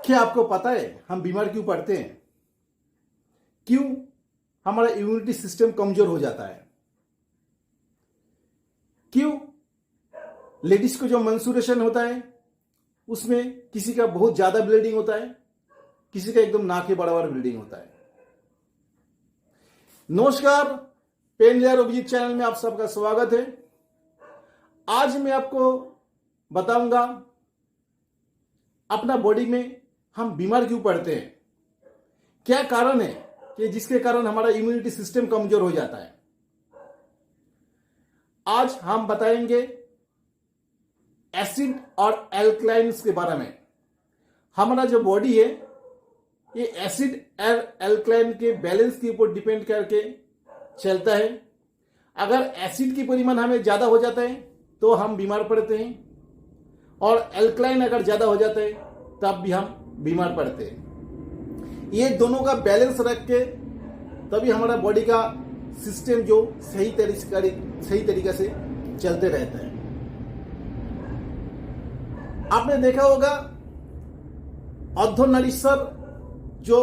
क्या आपको पता है हम बीमार क्यों पड़ते हैं? क्यों हमारा इम्यूनिटी सिस्टम कमजोर हो जाता है? क्यों लेडीज को जो मेंस्ट्रुएशन होता है उसमें किसी का बहुत ज्यादा ब्लीडिंग होता है, किसी का एकदम नाक के बराबर ब्लीडिंग होता है? नमस्कार, पेन लेयर अभिजीत चैनल में आप सबका स्वागत है। आज मैं आपको बताऊंगा अपना बॉडी में हम बीमार क्यों पड़ते हैं, क्या कारण है कि जिसके कारण हमारा इम्यूनिटी सिस्टम कमजोर हो जाता है। आज हम बताएंगे एसिड और एल्कलाइन्स के बारे में। हमारा जो बॉडी है ये एसिड और एल्कलाइन के बैलेंस के ऊपर डिपेंड करके चलता है। अगर एसिड की परिमाण हमें ज्यादा हो जाता है तो हम बीमार पड़ते हैं, और एल्कलाइन अगर ज्यादा हो जाता है तब भी हम बीमार पड़ते हैं। ये दोनों का बैलेंस रख के तभी हमारा बॉडी का सिस्टम जो सही तरीके से चलते रहता है। आपने देखा होगा अर्धनारीश्वर जो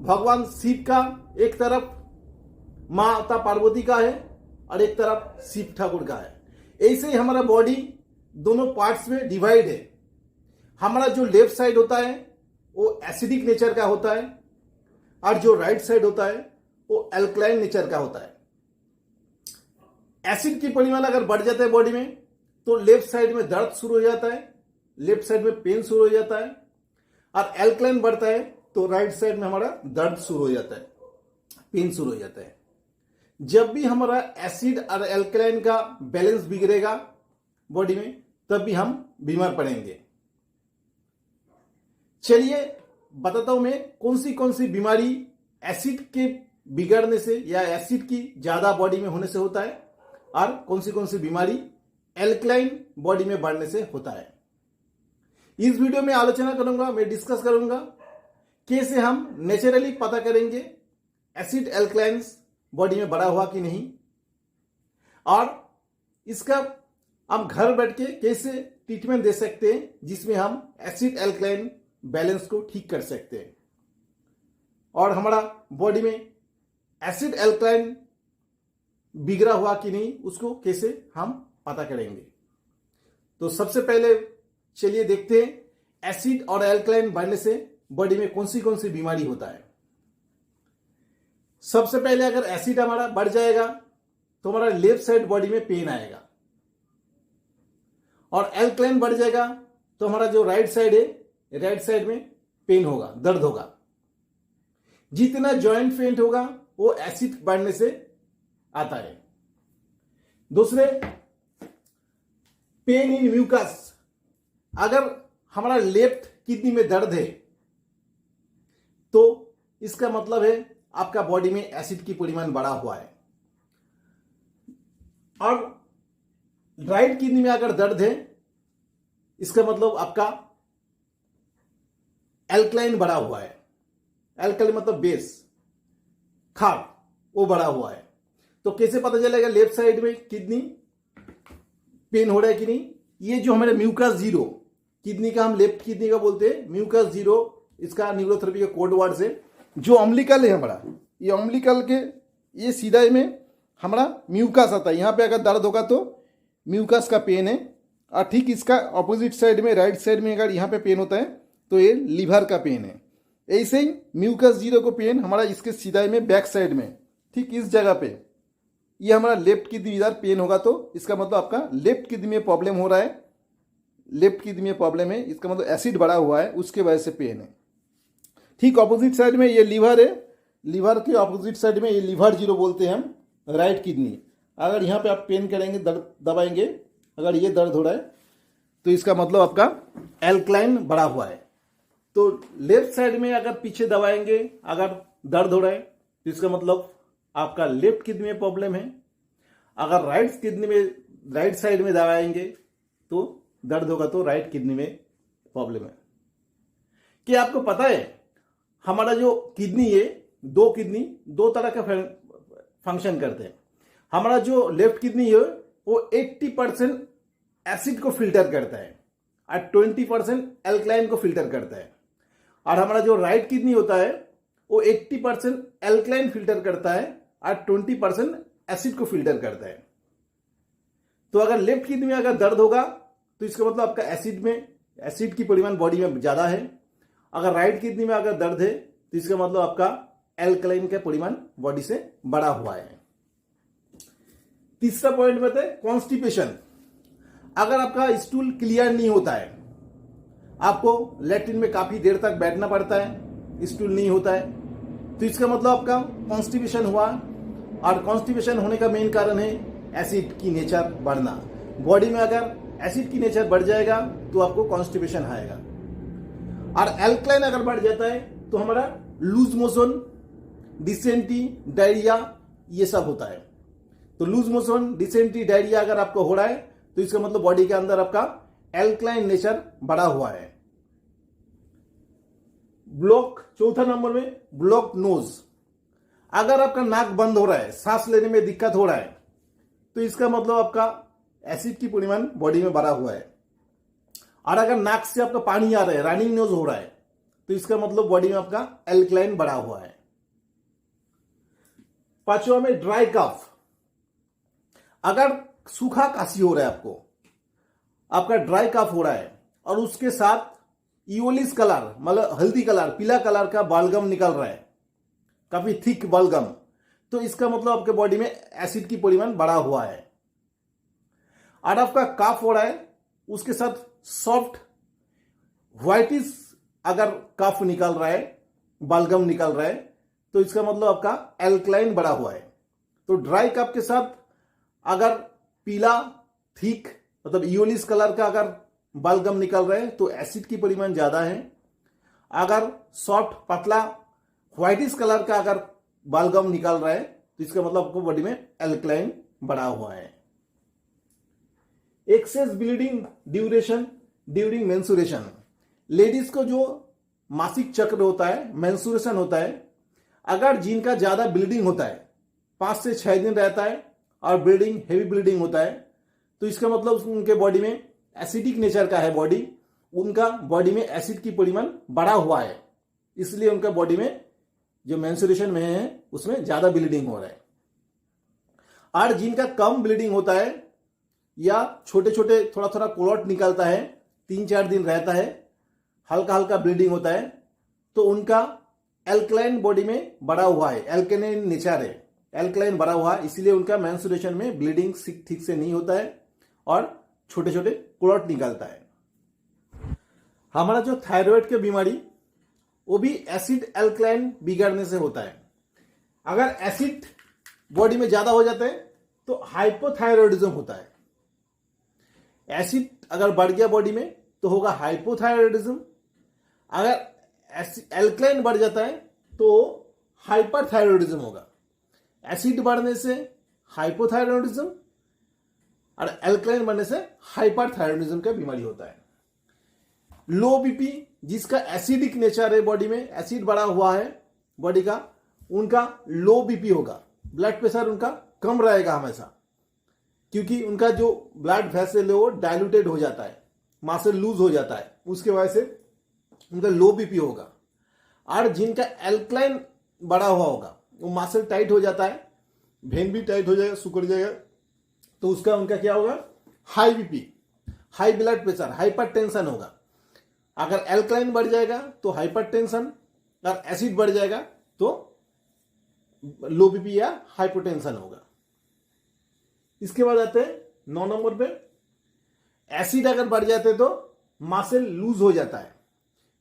भगवान शिव का एक तरफ माता पार्वती का है और एक तरफ शिव ठाकुर का है। ऐसे ही हमारा बॉडी दोनों पार्ट्स में डिवाइड है। हमारा जो लेफ्ट साइड होता है वो एसिडिक नेचर का होता है, और जो राइट साइड होता है वो एल्कलाइन नेचर का होता है। एसिड की परिमाण अगर बढ़ जाता है बॉडी में तो लेफ्ट साइड में दर्द शुरू हो जाता है, लेफ्ट साइड में पेन शुरू हो जाता है, और एल्कलाइन बढ़ता है तो राइट साइड में हमारा दर्द शुरू हो जाता है, पेन शुरू हो जाता है। जब भी हमारा एसिड और एल्कलाइन का बैलेंस बिगड़ेगा बॉडी में तब भी हम बीमार पड़ेंगे। चलिए बताता हूं मैं कौन सी बीमारी एसिड के बिगड़ने से या एसिड की ज्यादा बॉडी में होने से होता है, और कौन सी बीमारी एल्कलाइन बॉडी में बढ़ने से होता है। इस वीडियो में आलोचना करूंगा, मैं डिस्कस करूंगा कैसे हम नेचुरली पता करेंगे एसिड एल्कलाइन्स बॉडी में बढ़ा हुआ कि नहीं, और इसका हम घर बैठ के कैसे ट्रीटमेंट दे सकते हैं जिसमें हम एसिड एल्कलाइन बैलेंस को ठीक कर सकते हैं, और हमारा बॉडी में एसिड एल्कलाइन बिगड़ा हुआ कि नहीं उसको कैसे हम पता करेंगे। तो सबसे पहले चलिए देखते हैं एसिड और एल्कलाइन बढ़ने से बॉडी में कौन सी बीमारी होता है। सबसे पहले अगर एसिड हमारा बढ़ जाएगा तो हमारा लेफ्ट साइड बॉडी में पेन आएगा, और एल्कलाइन बढ़ जाएगा तो हमारा जो राइट साइड है राइट साइड में पेन होगा, दर्द होगा। जितना जॉइंट पेन होगा वो एसिड बढ़ने से आता है। दूसरे, पेन इन म्यूकस। अगर हमारा लेफ्ट किडनी में दर्द है तो इसका मतलब है आपका बॉडी में एसिड की परिमाण बढ़ा हुआ है, और राइट किडनी में अगर दर्द है इसका मतलब आपका एल्कलाइन बढ़ा हुआ है। एल्कलाइन मतलब बेस, खार, वो बढ़ा हुआ है। तो कैसे पता चलेगा लेफ्ट साइड में किडनी पेन हो रहा है कि नहीं? ये जो हमारे म्यूकस जीरो किडनी का, हम लेफ्ट किडनी का बोलते हैं म्यूकस जीरो, इसका न्यूरोथेरेपी का कोड वर्ड से जो अम्लिकल है हमारा, ये अम्लिकल के ये सीधा में हमारा म्यूकस आता है। यहाँ पे अगर दर्द होगा तो म्यूकस का पेन है, और ठीक इसका ऑपोजिट साइड में राइट साइड में अगर यहाँ पे पेन होता है तो ये लीवर का पेन है। ऐसे ही म्यूकस जीरो को पेन हमारा इसके सीधा में बैक साइड में ठीक इस जगह पे ये हमारा लेफ्ट किडनी इधर पेन होगा तो इसका मतलब आपका लेफ्ट किडनी में प्रॉब्लम हो रहा है, लेफ्ट किडनी में प्रॉब्लम है, इसका मतलब एसिड बढ़ा हुआ है, उसके वजह से पेन है। ठीक ऑपोजिट साइड में ये लीवर है, लीवर के ऑपोजिट साइड में ये लीवर जीरो बोलते हैं हम, राइट किडनी। अगर यहाँ पे आप पेन करेंगे, दर्द दबाएंगे, अगर ये दर्द हो रहा है तो इसका मतलब आपका एल्कलाइन बढ़ा हुआ है। तो लेफ्ट साइड में अगर पीछे दबाएंगे, अगर दर्द हो रहा है तो इसका मतलब आपका लेफ्ट किडनी में प्रॉब्लम है। अगर राइट किडनी में, राइट साइड में दबाएंगे तो दर्द होगा तो राइट किडनी में प्रॉब्लम है। क्या आपको पता है हमारा जो किडनी है, दो किडनी दो तरह का फंक्शन करते हैं। हमारा जो लेफ्ट किडनी है वो 80% एसिड को फिल्टर करता है और 20% एल्कलाइन को फिल्टर करता है, और हमारा जो राइट किडनी होता है वो 80% एल्कलाइन फिल्टर करता है और 20% एसिड को फिल्टर करता है। तो अगर लेफ्ट किडनी में अगर दर्द होगा तो इसका मतलब आपका एसिड की परिमाण बॉडी में ज्यादा है। अगर राइट किडनी में अगर दर्द है तो इसका मतलब आपका एल्कलाइन का परिमाण बॉडी से बढ़ा हुआ है। तीसरा पॉइंट में है कॉन्स्टिपेशन। अगर आपका स्टूल क्लियर नहीं होता है, आपको लैट्रिन में काफी देर तक बैठना पड़ता है, स्टूल नहीं होता है, तो इसका मतलब आपका कॉन्स्टिपेशन हुआ। और कॉन्स्टिपेशन होने का मेन कारण है एसिड की नेचर बढ़ना। बॉडी में अगर एसिड की नेचर बढ़ जाएगा तो आपको कॉन्स्टिपेशन आएगा। और एल्कलाइन अगर बढ़ जाता है तो हमारा लूज मोशन, डिसेंट्री, डायरिया ये सब होता है। तो लूज मोशन, डिसेंट्री, डायरिया अगर आपको हो रहा है तो इसका मतलब बॉडी के अंदर आपका एल्कलाइन नेचर बढ़ा हुआ है। ब्लॉक, चौथा नंबर में ब्लॉक नोज। अगर आपका नाक बंद हो रहा है, सांस लेने में दिक्कत हो रहा है, तो इसका मतलब आपका एसिड की परिमाण बॉडी में बढ़ा हुआ है। और अगर नाक से आपका पानी आ रहा है, रनिंग नोज हो रहा है, तो इसका मतलब बॉडी में आपका एल्कलाइन बढ़ा हुआ है। पांचवा में ड्राई कफ। अगर सूखा काशी हो रहा है, आपका ड्राई कफ हो रहा है और उसके साथ इओलिस कलर मतलब हल्दी कलर, पीला कलर का बालगम निकल रहा है, काफी थिक बालगम, तो इसका मतलब आपके बॉडी में एसिड की परिमाण बढ़ा हुआ है। और आपका कफ हो रहा है, उसके साथ सॉफ्ट व्हाइटिश अगर कफ निकल रहा है, बालगम निकल रहा है, तो इसका मतलब आपका एल्कलाइन बढ़ा हुआ है। तो ड्राई कफ के साथ अगर पीला थिक मतलब इओलिस कलर का अगर बालगम निकल रहा है तो एसिड की परिमाण ज्यादा है। अगर सॉफ्ट पतला व्हाइटिश कलर का अगर बालगम निकल रहा है तो इसका मतलब आपको बॉडी में एल्कलाइन बढ़ा हुआ है। Excess bleeding duration during menstruation. Ladies को जो मासिक चक्र होता है, मेंसुरेशन होता है, अगर जिनका ज्यादा ब्लीडिंग होता है, 5 से 6 दिन रहता है और ब्लीडिंग हेवी ब्लीडिंग होता है, तो इसका मतलब उनके बॉडी में एसिडिक नेचर का है बॉडी, उनका बॉडी में एसिड की परिमाण बढ़ा हुआ है, इसलिए उनका बॉडी में जो मेंसुरेशन में है उसमें ज्यादा ब्लीडिंग हो रहा है। और जिनका कम ब्लीडिंग होता है या छोटे छोटे थोड़ा थोड़ा क्लॉट निकलता है, 3-4 दिन रहता है, हल्का हल्का ब्लीडिंग होता है, तो उनका एल्कलाइन बॉडी में बढ़ा हुआ है, एल्कलाइन नेचर है, एल्कलाइन बढ़ा हुआ है, इसलिए उनका मेंसुरेशन में ब्लीडिंग ठीक से नहीं होता है और छोटे छोटे क्लॉट निकलता है। हमारा जो थायराइड की बीमारी वो भी एसिड एल्कलाइन बिगड़ने से होता है। अगर एसिड बॉडी में ज्यादा हो जाता है तो हाइपोथायरॉयडिज्म होता है। एसिड अगर बढ़ गया बॉडी में तो होगा हाइपोथायरॉयडिज्म। अगर एल्कलाइन बढ़ जाता है तो हाइपरथायरॉयडिज्म होगा। एसिड बढ़ने से हाइपोथायरॉयडिज्म और एल्कलाइन बढ़ने से हाइपरथायरॉयडिज्म का बीमारी होता है। लो बीपी, जिसका एसिडिक नेचर है, बॉडी में एसिड बढ़ा हुआ है बॉडी का, उनका लो बीपी होगा। ब्लड प्रेशर उनका कम रहेगा हमेशा, क्योंकि उनका जो ब्लड वेसल है वो डाइल्यूटेड हो जाता है, मसल लूज हो जाता है, उसके वजह से उनका लो बीपी होगा। और जिनका एल्कलाइन बढ़ा हुआ होगा वो मसल टाइट हो जाता है, वेन भी टाइट हो जाएगा, सिकुड़ जाएगा, तो उसका उनका क्या होगा, high BP, high blood pressure, hyper tension होगा। अगर एल्कलाइन बढ़ जाएगा तो हाइपर टेंशन, और एसिड बढ़ जाएगा तो लो बीपी या हाइपोटेंशन होगा। इसके बाद आते हैं 9 नंबर पे, एसिड अगर बढ़ जाते तो मसल लूज हो जाता है।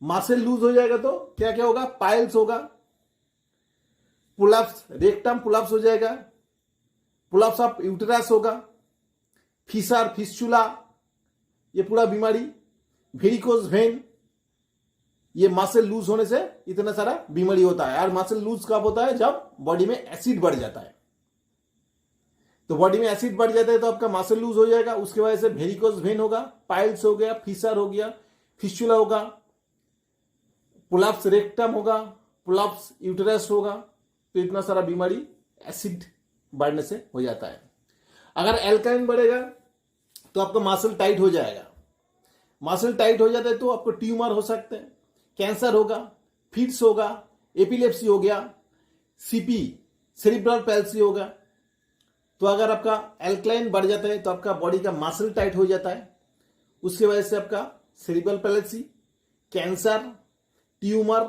मसल लूज हो जाएगा तो क्या क्या होगा, पाइल्स होगा, पुलअप्स, रेक्टम पुलअप्स हो जाएगा, पुलअप्स ऑफ यूटेरस होगा, फिशर, फिस्चुला, ये पूरा बीमारी, वेरिकोज वेन, ये मसल लूज होने से इतना सारा बीमारी होता है। और मसल लूज कब होता है, जब बॉडी में एसिड बढ़ जाता है। तो बॉडी में एसिड बढ़ जाता है तो आपका मसल लूज हो जाएगा, उसके वजह से वेरिकोज वेन होगा, पाइल्स हो गया, फिशर हो गया, फिस्चुला होगा, पुलअप्स रेक्टम होगा, पुलअप्स यूटेरस होगा। तो इतना सारा बीमारी एसिड बढ़ने से हो जाता है। अगर एल्कलाइन बढ़ेगा तो आपका मसल टाइट हो जाएगा, मसल टाइट हो जाता है तो आपको ट्यूमर हो सकते हैं, कैंसर होगा, फिट्स होगा, एपिलेप्सी हो गया, सीपी सेरिब्रल पैल्सी होगा। तो अगर आपका एल्कलाइन बढ़ जाता है तो आपका बॉडी का मसल टाइट हो जाता है, उसकी वजह से आपका cerebral palsy, cancer, tumour,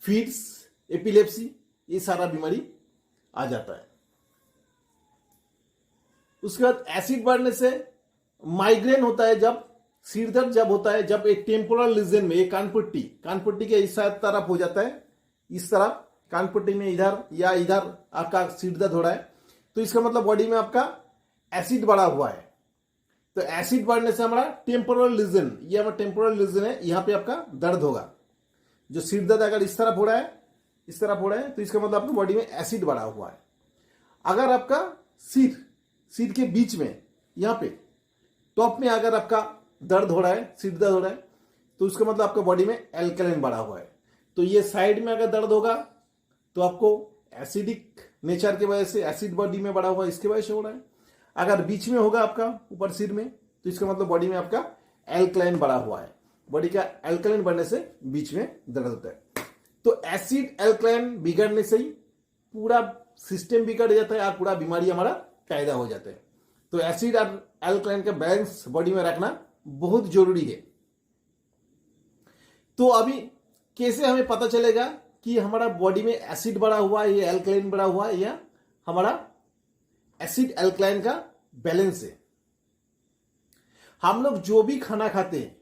fits, epilepsy, ये सारा बीमारी आ जाता है। उसके बाद एसिड बढ़ने से माइग्रेन होता है, जब सिर दर्द जब होता है, जब एक टेम्पोरल रीजन में, एक कानपट्टी के इस तरफ हो जाता है, इस तरफ कानपट्टी में इधर या इधर आपका सिर दर्द हो रहा है, तो इसका मतलब बॉडी में आपका एसिड बढ़ा हुआ है। तो एसिड बढ़ने से हमारा टेम्पोरल रीजन, ये हमारा टेम्पोरल रीजन है, यहां पे आपका दर्द होगा। जो सिर दर्द अगर इस तरफ हो रहा है, इस तरफ हो रहा है, तो इसका मतलब आपकी बॉडी में एसिड बढ़ा हुआ है। अगर आपका सिर के बीच में, यहां पे टॉप में अगर आपका दर्द हो रहा है, सिर दर्द हो रहा है, तो उसका मतलब आपका बॉडी में एल्कलाइन बढ़ा हुआ है। तो ये साइड में अगर दर्द होगा तो आपको एसिडिक नेचर की वजह से, एसिड बॉडी में बढ़ा हुआ है, इसकी वजह से हो रहा है। अगर बीच में होगा आपका ऊपर सिर में, तो इसका मतलब बॉडी में आपका एल्कलाइन बढ़ा हुआ है। बॉडी का एल्कलाइन बढ़ने से बीच में दर्द होता है। तो एसिड एल्कलाइन बिगड़ने से ही पूरा सिस्टम बिगड़ जाता है और पूरा बीमारी हमारा पैदा हो जाता है। तो एसिड और एल्कलाइन का बैलेंस बॉडी में रखना बहुत जरूरी है। तो अभी कैसे हमें पता चलेगा कि हमारा बॉडी में एसिड बढ़ा हुआ है या एल्कलाइन बढ़ा हुआ है, या हमारा एसिड एल्कलाइन का बैलेंस है? हम लोग जो भी खाना खाते हैं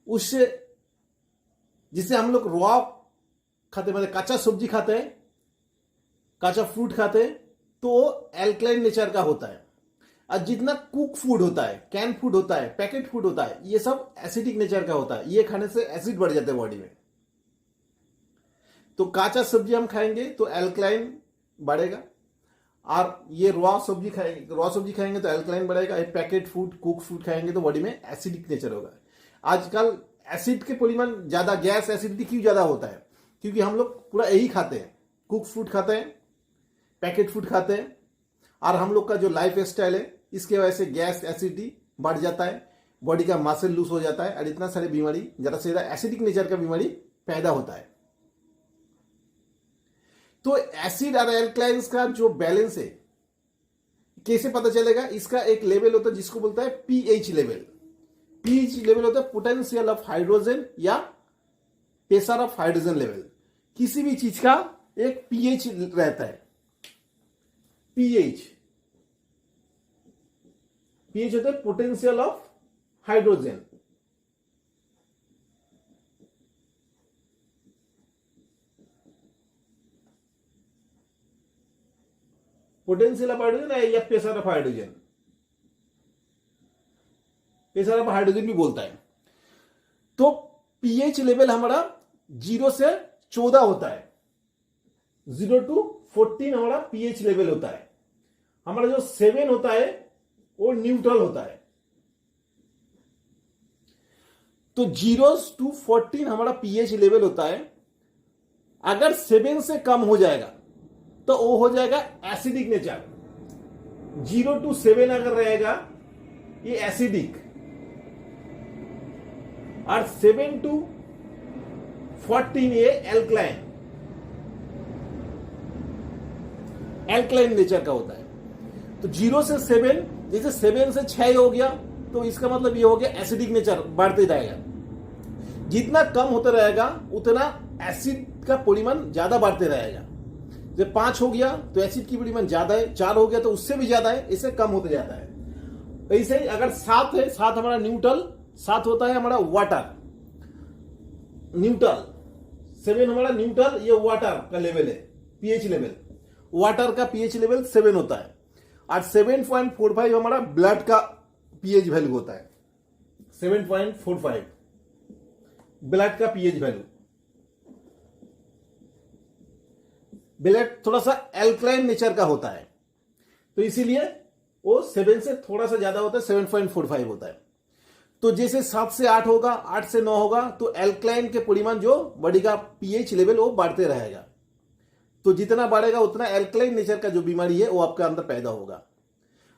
उससे, जिसे हम लोग रॉ खाते, मतलब कच्चा सब्जी खाते हैं, कच्चा फ्रूट खाते हैं, तो एल्कलाइन नेचर का होता है। और जितना कुक फूड होता है, कैन फूड होता है, पैकेट फूड होता है, ये सब एसिडिक नेचर का होता है। ये खाने से एसिड बढ़ जाता है बॉडी में। तो कच्चा सब्जी हम खाएंगे तो एल्कलाइन बढ़ेगा, और ये रॉ सब्जी खाएंगे तो एल्कलाइन बढ़ेगा। ये पैकेट फूड, कुक फूड खाएंगे तो बॉडी में एसिडिक नेचर होगा। आजकल एसिड के परिमाण ज्यादा, गैस एसिडिटी क्यों ज्यादा होता है? क्योंकि हम लोग पूरा यही खाते हैं, कुक फूड खाते हैं, पैकेट फूड खाते हैं, और हम लोग का जो लाइफ स्टाइल है, इसके वजह से गैस एसिडिटी बढ़ जाता है, बॉडी का मसल लूज हो जाता है, और इतना सारी बीमारी, ज्यादा से ज्यादा एसिडिक नेचर का बीमारी पैदा होता है। तो एसिड और एल्कलाइंस का जो बैलेंस है कैसे पता चलेगा? इसका एक लेवल होता है जिसको बोलता है पीएच लेवल। पीएच लेवल होता है पोटेंशियल ऑफ हाइड्रोजन या प्रेशर ऑफ हाइड्रोजन लेवल। किसी भी चीज का एक पीएच रहता है। पीएच होता है potential of hydrogen. Potential of hydrogen है या pressure of hydrogen? Pressure of hydrogen भी बोलता है। तो पीएच लेवल हमारा 0 से 14 होता है। 0 to 14 हमारा पीएच लेवल होता है। हमारा जो 7 होता है वो न्यूट्रल होता है। तो 0 to 14 हमारा पीएच लेवल होता है। अगर 7 से कम हो जाएगा तो वो हो जाएगा एसिडिक नेचर। 0 to 7 अगर रहेगा ये एसिडिक, और 7 to 14 ये एल्कलाइन नेचर का होता है। तो 0 से 7, जैसे 7 से 6 हो गया तो इसका मतलब ये हो गया एसिडिक नेचर बढ़ते जाएगा। जितना कम होता रहेगा उतना एसिड का परिमाण ज्यादा बढ़ते रहेगा। जब 5 हो गया तो एसिड की परिमाण ज्यादा है, 4 हो गया तो उससे भी ज्यादा है, इससे कम होते जाता है। ऐसे ही अगर 7 है, 7 हमारा न्यूट्रल, 7 होता है हमारा वाटर न्यूट्रल, 7 हमारा न्यूट्रल, ये वाटर का लेवल है, पीएच लेवल। वाटर का पीएच लेवल 7 होता है, और 7.45 हमारा ब्लड का पीएच वैल्यू होता है। 7.45 ब्लड का पीएच वैल्यू। ब्लड थोड़ा सा एल्कलाइन नेचर का होता है, तो इसीलिए वो 7 से थोड़ा सा ज्यादा होता है, 7.45 होता है। तो जैसे 7 से 8 होगा, 8 से 9 होगा, तो एल्कलाइन के परिमाण जो बॉडी का पीएच लेवल वो बढ़ते रहेगा। तो जितना बढ़ेगा उतना एल्कलाइन नेचर का जो बीमारी है वो आपका अंदर पैदा होगा।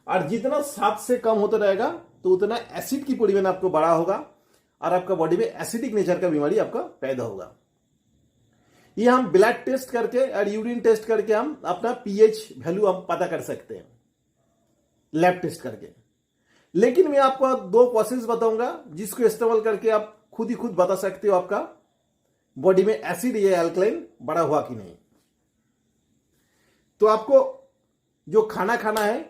और जितना 7 से कम होता रहेगा तो उतना एसिड की परिमाण आपको बड़ा होगा, और आपका बॉडी में एसिडिक नेचर का बीमारी आपका पैदा होगा। ये हम ब्लड टेस्ट करके और यूरिन टेस्ट करके हम अपना पीएच वैल्यू हम पता कर सकते हैं लैब टेस्ट करके। लेकिन मैं आपको दो प्रोसेस बताऊंगा जिसको इस्तेमाल करके आप खुद ही खुद बता सकते हो आपका बॉडी में एसिड या एल्कलाइन बढ़ा हुआ कि नहीं। तो आपको जो खाना खाना है,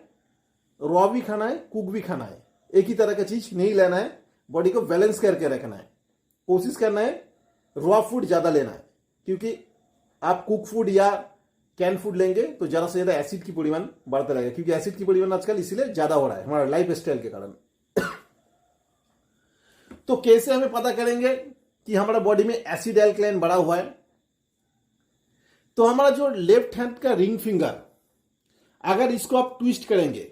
रॉ भी खाना है, कुक भी खाना है, एक ही तरह का चीज नहीं लेना है, बॉडी को बैलेंस करके रखना है। कोशिश करना है रॉ फूड ज्यादा लेना है, क्योंकि आप कुक फूड या कैन फूड लेंगे तो ज्यादा से ज्यादा एसिड की परिमाण बढ़ता रहेगा, क्योंकि एसिड की परिमाण आजकल इसीलिए ज्यादा हो रहा है हमारा लाइफ स्टाइल के कारण। तो कैसे हमें पता करेंगे कि हमारा बॉडी में एसिड एल्कलाइन बढ़ा हुआ है? तो हमारा जो लेफ्ट हैंड का रिंग फिंगर, अगर इसको आप ट्विस्ट करेंगे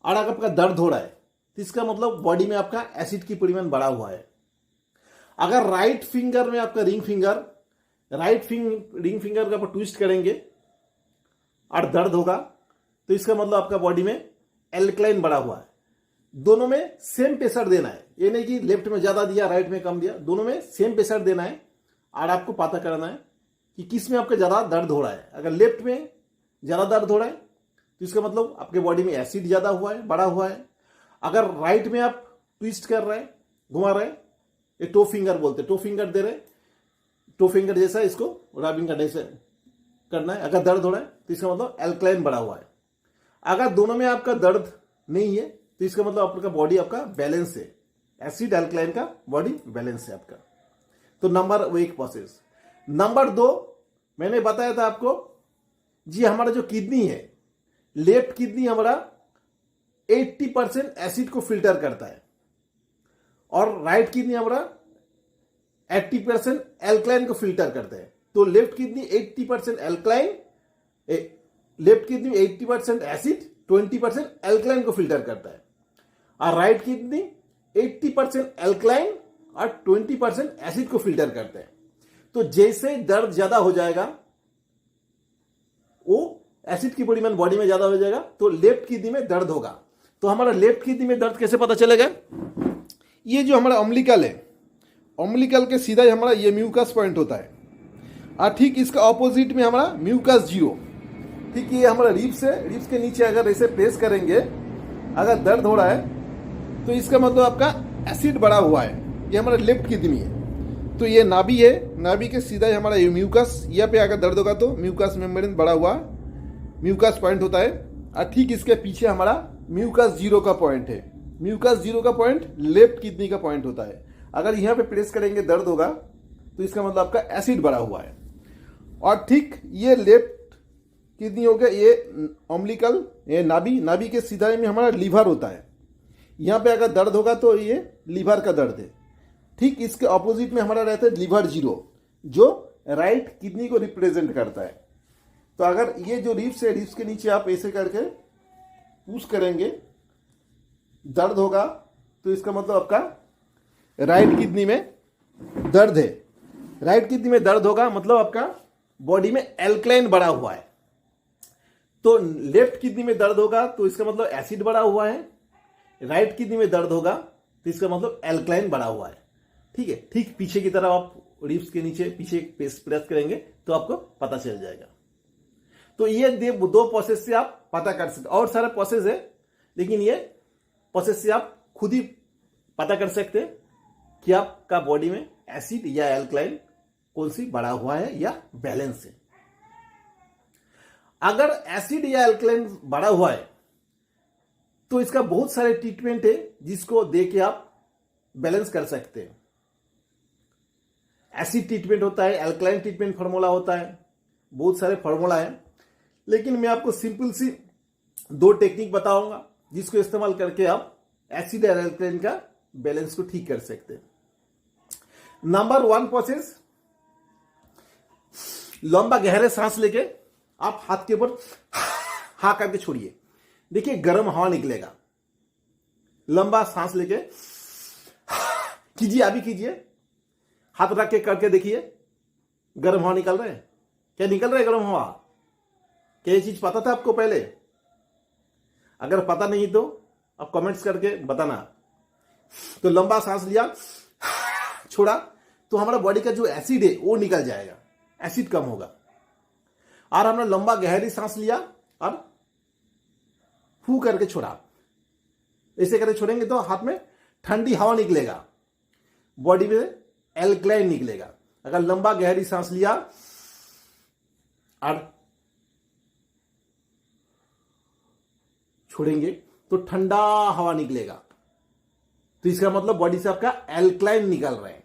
और अगर आपका दर्द हो रहा है तो इसका मतलब बॉडी में आपका एसिड की परिमाण बढ़ा हुआ है। अगर राइट फिंगर में आपका रिंग फिंगर का आप ट्विस्ट करेंगे और दर्द होगा तो इसका मतलब आपका बॉडी में एल्कलाइन बढ़ा हुआ है। दोनों में सेम प्रेशर देना है, ये नहीं कि लेफ्ट में ज्यादा दिया राइट में कम दिया, दोनों में सेम प्रेशर देना है और आपको पता करना है कि किस में आपका ज्यादा दर्द हो रहा है। अगर लेफ्ट में ज्यादा दर्द हो रहा है तो इसका मतलब आपके बॉडी में एसिड ज्यादा हुआ है, बढ़ा हुआ है। अगर राइट में आप ट्विस्ट कर रहे हैं, घुमा रहे हैं, ये टो फिंगर बोलते हैं, टो फिंगर दे रहे, टो फिंगर जैसा इसको रबिंग करने से करना है। अगर दर्द हो रहा है तो इसका मतलब एल्कलाइन बढ़ा हुआ है। अगर दोनों में आपका दर्द नहीं है तो इसका मतलब आपका बॉडी आपका बैलेंस है, एसिड एल्कलाइन का बॉडी बैलेंस है आपका। तो नंबर 1 प्रोसेस। नंबर 2 मैंने बताया था आपको जी, हमारा जो किडनी है, लेफ्ट किडनी हमारा 80% एसिड को फिल्टर करता है और राइट किडनी हमारा 80% एल्कलाइन को फिल्टर करता है। तो left kidney 80% alkaline, left kidney 80% acid, 20% alkaline को फिल्टर करता है, और राइट किडनी 80% एल्कलाइन और 20% एसिड को फिल्टर करते हैं। तो जैसे दर्द ज्यादा हो जाएगा, वो एसिड की परिमाण बॉडी में ज्यादा हो जाएगा तो लेफ्ट किडनी में दर्द होगा। तो हमारा लेफ्ट किडनी में दर्द कैसे पता चलेगा? ये जो हमारा अम्लिकल है, अम्लिकल के सीधा ही हमारा ये म्यूकस पॉइंट होता है, और ठीक इसका ऑपोजिट में हमारा म्यूकस जीरो। ठीक ये हमारा रिब्स है, रिब्स के नीचे अगर ऐसे प्रेस करेंगे, अगर दर्द हो रहा है तो इसका मतलब आपका एसिड बढ़ा हुआ है। ये हमारा लेफ्ट किडनी है। तो ये नाभि है, नाभि के सीधा ही हमारा ये म्यूकस, यहाँ पे अगर दर्द होगा तो म्यूकस मेम्ब्रेन बढ़ा हुआ म्यूकस पॉइंट होता है, और ठीक इसके पीछे हमारा म्यूकस जीरो का पॉइंट है। म्यूकस जीरो का पॉइंट लेफ्ट किडनी का पॉइंट होता है। अगर यहाँ पे प्रेस करेंगे दर्द होगा तो इसका मतलब आपका एसिड बढ़ा हुआ है। और ठीक ये लेफ्ट किडनी हो गया, ये अम्लिकल, ये नाभि, नाभि के सीधा में हमारा लीवर होता है। यहाँ पे अगर दर्द होगा तो ये लीवर का दर्द है। ठीक इसके ऑपोजिट में हमारा रहता है लीवर जीरो, जो राइट किडनी को रिप्रेजेंट करता है। तो अगर ये जो रिब्स है, रिब्स के नीचे आप ऐसे करके पुश करेंगे, दर्द होगा तो इसका मतलब आपका राइट किडनी में दर्द है। राइट किडनी में दर्द होगा मतलब आपका बॉडी में एल्कलाइन बढ़ा हुआ है। तो लेफ्ट किडनी में दर्द होगा तो इसका मतलब एसिड बढ़ा हुआ है, राइट किडनी में दर्द होगा तो इसका मतलब एल्कलाइन बढ़ा हुआ है। ठीक है, ठीक पीछे की तरफ आप रिब्स के नीचे पीछे प्रेस करेंगे तो आपको पता चल जाएगा। तो ये दो प्रोसेस से आप पता कर सकते। और सारा प्रोसेस है, लेकिन ये प्रोसेस से आप खुद ही पता कर सकते हैं कि आपका बॉडी में एसिड या एल्कलाइन कौन सी बढ़ा हुआ है या बैलेंस है। अगर एसिड या एल्कलाइन बढ़ा हुआ है तो इसका बहुत सारे ट्रीटमेंट है जिसको दे के आप बैलेंस कर सकते हैं। एसिड ट्रीटमेंट होता है, एल्कलाइन ट्रीटमेंट फार्मूला होता है, बहुत सारे फार्मूला है, लेकिन मैं आपको सिंपल सी 2 टेक्निक बताऊंगा जिसको इस्तेमाल करके आप एसिड और एल्कलाइन का बैलेंस को ठीक कर सकते हैं। नंबर 1 प्रोसेस, लंबा गहरे सांस लेके आप हाथ के ऊपर हा करके छोड़िए। देखिए गर्म हवा निकलेगा। लंबा सांस लेके कीजिए, अभी कीजिए, हाथ रख के करके देखिए, गर्म हवा निकल रहे हैं क्या? निकल रहे गर्म हवा? क्या ये चीज पता था आपको पहले? अगर पता नहीं तो आप कमेंट्स करके बताना। तो लंबा सांस लिया, छोड़ा, तो हमारा बॉडी का जो एसिड है वो निकल जाएगा, एसिड कम होगा। और हमने लंबा गहरी सांस लिया और फू करके छोड़ा, ऐसे करके छोड़ेंगे तो हाथ में ठंडी हवा निकलेगा, बॉडी में एल्कलाइन निकलेगा। अगर लंबा गहरी सांस लिया और छोड़ेंगे तो ठंडा हवा निकलेगा, तो इसका मतलब बॉडी से आपका एल्कलाइन निकल रहे हैं।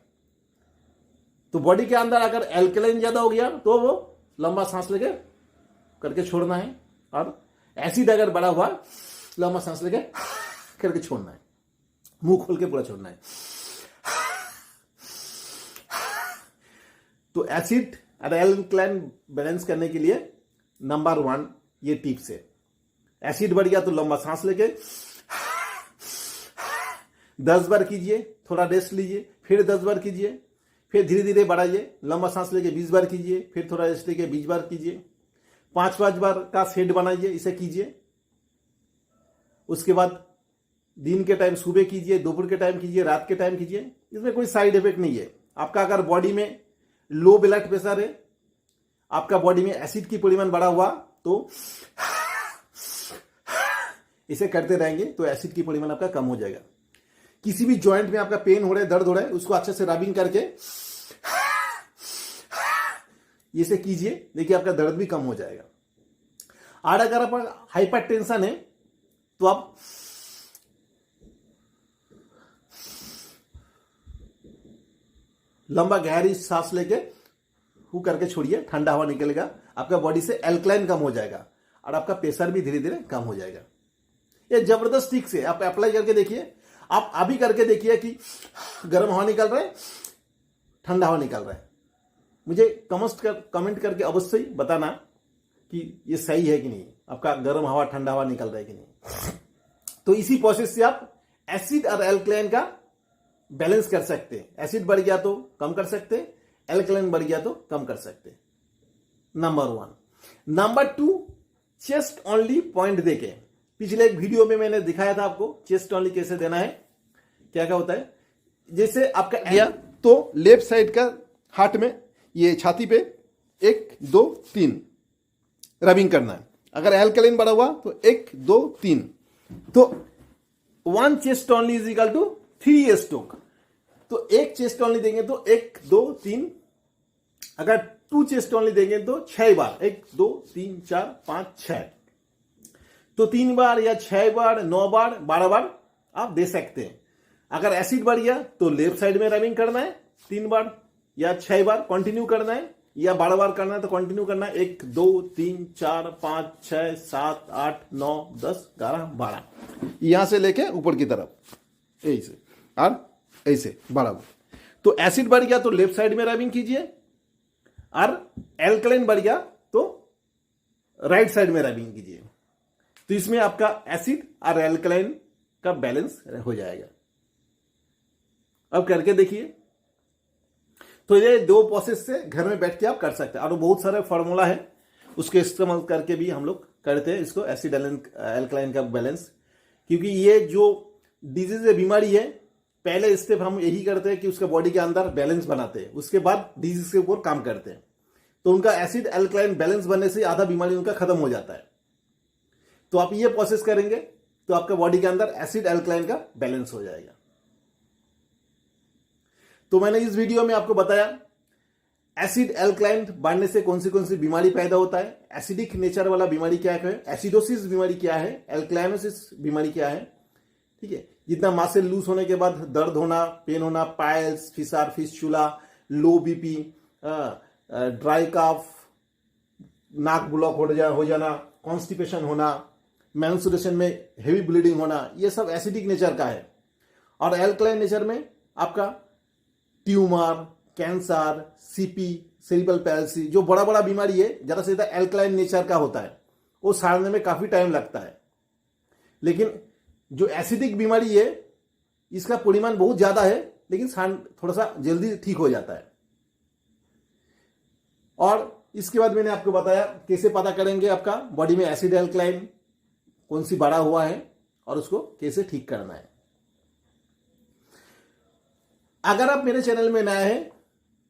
तो बॉडी के अंदर अगर एल्कलाइन ज्यादा हो गया तो वो लंबा सांस लेके करके छोड़ना है, और एसिड अगर बड़ा हुआ लंबा सांस लेके करके छोड़ना है, मुंह खोल के पूरा छोड़ना है। तो एसिड और एल्कलाइन बैलेंस करने के लिए नंबर 1 ये टिप्स है। एसिड बढ़ गया तो लंबा सांस लेके 10 बार कीजिए, थोड़ा रेस्ट लीजिए, फिर 10 बार कीजिए, फिर धीरे धीरे बढ़ाइए, लंबा सांस लेके 20 बार कीजिए, फिर थोड़ा रेस्ट लेके 20 बार कीजिए, 5-5 बार का सेट बनाइए, इसे कीजिए। उसके बाद दिन के टाइम सुबह कीजिए, दोपहर के टाइम कीजिए, रात के टाइम कीजिए। इसमें कोई साइड इफेक्ट नहीं है। आपका अगर बॉडी में लो ब्लड प्रेशर है, आपका बॉडी में एसिड की परिमाण बढ़ा हुआ, तो इसे करते रहेंगे तो एसिड की परिमाण आपका कम हो जाएगा। किसी भी जॉइंट में आपका पेन हो रहा है, दर्द हो रहा है, उसको अच्छे से रबिंग करके इसे कीजिए, देखिए आपका दर्द भी कम हो जाएगा। और अगर आप हाइपर टेंशन है तो आप लंबा गहरी सांस लेके हु करके छोड़िए, ठंडा हवा निकलेगा, आपका बॉडी से एल्कलाइन कम हो जाएगा और आपका प्रेशर भी धीरे धीरे कम हो जाएगा। ये जबरदस्त ट्रिक्स है, आप अप्लाई करके देखिए। आप अभी करके देखिए कि गर्म हवा निकल रहा है, ठंडा हवा निकल रहा है। मुझे कमेंट करके अवश्य ही बताना कि ये सही है कि नहीं, आपका गर्म हवा ठंडा हवा निकल रहा है कि नहीं। तो इसी प्रोसेस से आप एसिड और एल्कलाइन का बैलेंस कर सकते हैं। एसिड बढ़ गया तो कम कर सकते हैं, एल्कलाइन बढ़ गया तो कम कर सकते हैं। Number 1। Number 2, chest only point देके। पिछले एक वीडियो में मैंने दिखाया था आपको चेस्ट ओनली कैसे देना है, क्या क्या होता है। जैसे आपका दिया तो लेफ्ट साइड का हार्ट में, ये छाती पे 1 2 3 रबिंग करना है। अगर एल्कलाइन बढ़ा हुआ तो 1 2 3, तो 1 chest only is equal to 3 stroke. तो 1 चेस्ट ओनली देंगे तो 1 2 3, अगर 2 चेस्ट ओनली देंगे तो 6 बार, 1 2 3 4 5 6, तो 3 बार या 6 बार, 9 बार, 12 बार आप दे सकते हैं। अगर एसिड बढ़ गया तो लेफ्ट साइड में रबिंग करना है 3 बार या 6 बार कंटिन्यू करना है, या 12 बार करना है तो कंटिन्यू करना है। 1 2 3 4 5 6 7 8 9 10 11 12, यहां से लेके ऊपर की तरफ ऐसे और ऐसे बराबर। तो एसिड बढ़ गया तो लेफ्ट साइड में रबिंग कीजिए, और एल्कलाइन बढ़ गया तो राइट साइड में रबिंग कीजिए। तो इसमें आपका एसिड और एल्कलाइन का बैलेंस हो जाएगा। अब करके देखिए। तो ये 2 प्रोसेस से घर में बैठ के आप कर सकते हैं, और बहुत सारे फॉर्मूला है, उसके इस्तेमाल करके भी हम लोग करते हैं इसको, एसिड एल्कलाइन का बैलेंस। क्योंकि ये जो डिजीज है, बीमारी है, पहले स्टेप हम यही करते हैं कि उसके बॉडी के अंदर बैलेंस बनाते हैं, उसके बाद डिजीज के ऊपर काम करते हैं। तो उनका एसिड एल्कलाइन बैलेंस बनने से आधा बीमारी उनका खत्म हो जाता है। तो आप ये प्रोसेस करेंगे तो आपका बॉडी के अंदर एसिड एल्कलाइन का बैलेंस हो जाएगा। तो मैंने इस वीडियो में आपको बताया एसिड एल्कलाइन बढ़ने से कौन सी बीमारी पैदा होता है, एसिडिक नेचर वाला बीमारी क्या है, एसिडोसिस बीमारी क्या है, एल्कलाइनोसिस बीमारी क्या है। ठीक है, जितना मासल लूज होने के बाद दर्द होना, पेन होना, piles, fissure, fistula, low BP, dry cough, नाक ब्लॉक हो जाना, कॉन्स्टिपेशन होना, मेंस्ट्रुएशन में हेवी ब्लीडिंग होना, ये सब एसिडिक नेचर का है। और एल्कलाइन नेचर में आपका tumour, cancer, CP, cerebral palsy, जो बड़ा बड़ा बीमारी है, ज्यादा से ज्यादा एल्कलाइन नेचर का होता है, वो सारने में काफी टाइम लगता है। लेकिन जो एसिडिक बीमारी है, इसका परिमाण बहुत ज्यादा है, लेकिन थोड़ा सा जल्दी ठीक हो जाता है। और इसके बाद मैंने आपको बताया कैसे पता करेंगे आपका बॉडी में एसिड एल्कलाइन कौन सी बढ़ा हुआ है और उसको कैसे ठीक करना है। अगर आप मेरे चैनल में नए हैं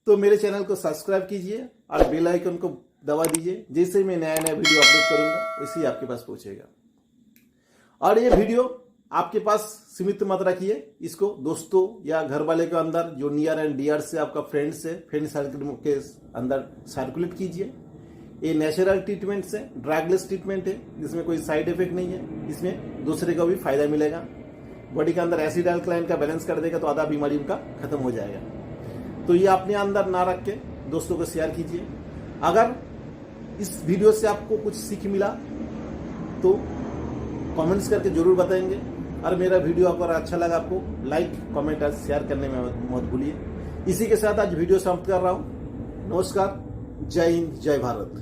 तो मेरे चैनल को सब्सक्राइब कीजिए और बेल आइकन को दबा दीजिए। जैसे मैं नया नया वीडियो अपलोड करूंगा वैसे ही आपके पास पहुंचेगा। और ये वीडियो आपके पास सीमित मत रखिए, इसको दोस्तों या घर वाले के अंदर जो नियर एंड डियर से आपका फ्रेंड्स है, फ्रेंड सर्कल के अंदर सर्कुलेट कीजिए। ये नेचुरल ट्रीटमेंट से ड्रगलेस ट्रीटमेंट है, जिसमें कोई साइड इफेक्ट नहीं है। इसमें दूसरे को भी फायदा मिलेगा, बॉडी के अंदर एसिड अल्कलाइन का बैलेंस कर देगा, तो आधा बीमारी उनका खत्म हो जाएगा। तो ये अपने अंदर ना रख के दोस्तों को शेयर कीजिए। अगर इस वीडियो से आपको कुछ सीख मिला तो कमेंट्स करके जरूर बताएंगे। और मेरा वीडियो अगर अच्छा लगा आपको लाइक कमेंट और शेयर करने में मत भूलिए। इसी के साथ आज वीडियो समाप्त कर रहा हूँ। नमस्कार, जय हिंद, जय भारत।